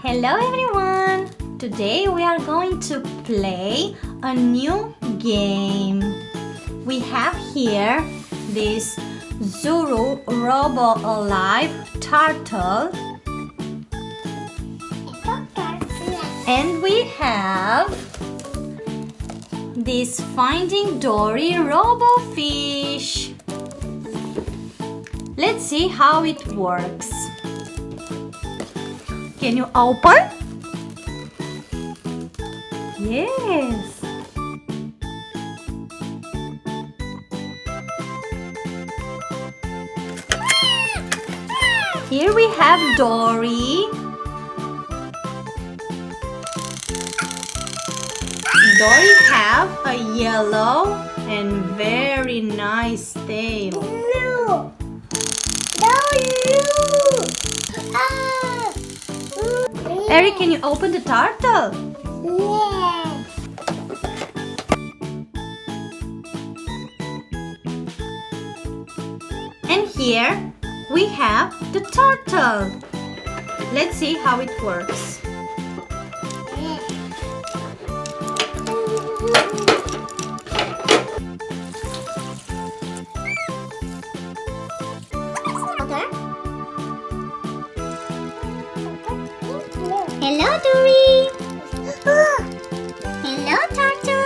Hello everyone! Today we are going to play a new game. We have here this ZURU Robo Alive Turtle. And we have this Finding Dory Robo fish. Let's see how it works. Can you open? Yes. Here we have Dory. Dory have a yellow and very nice tail. No. Eric, can you open the turtle? Yeah. And here we have the turtle. Let's see how it works. Hello, Dory. Hello, turtle.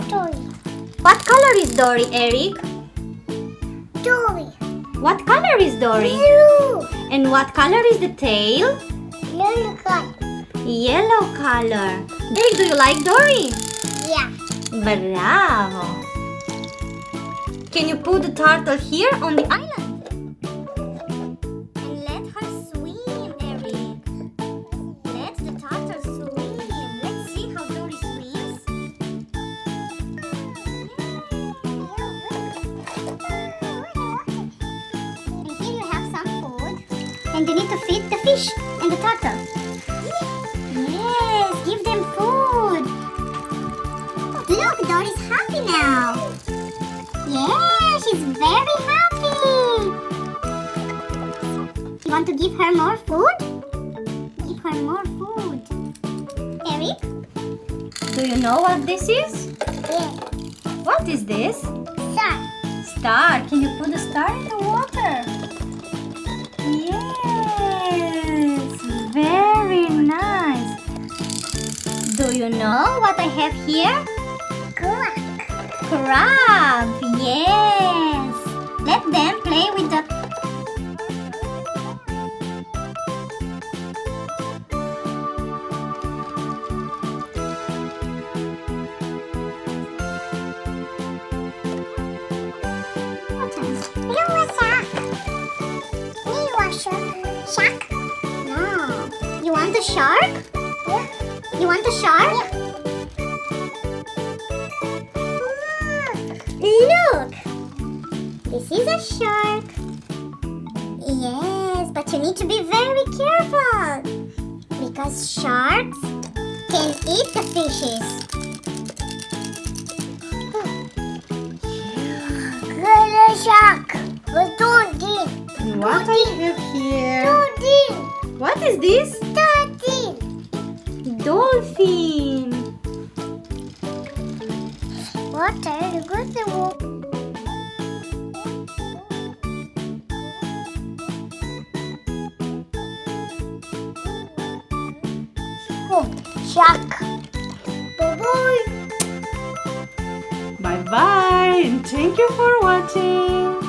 Dory. What color is Dory, Eric? Dory. What color is Dory? Blue. And what color is the tail? Yellow color. Yellow color. Eric, do you like Dory? Yeah. Bravo! Can you put the turtle here on the island? And let her swim, Eric. Let the turtle swim. Let's see how Dory swims. And here you have some food. And you need to feed the fish and the turtle. Yes, give them food. Look, Dory's happy now. Yeah, she's very happy. You want to give her more food? Give her more food. Eric? Do you know what this is? Yeah. What is this? Star. Star. Can you put the star in the water? Yes. Very nice. Do you know what I have here? Crab. Yes. Let them play with the... Shark? No. You want a shark? Yeah. You want a shark? Look! This is a shark. Yes, but you need to be very careful because sharks can eat the fishes. Good shark. What I have here? What is this? Dolphin. Water, look at the water. Oh, shark. Bye-bye. Bye-bye and thank you for watching.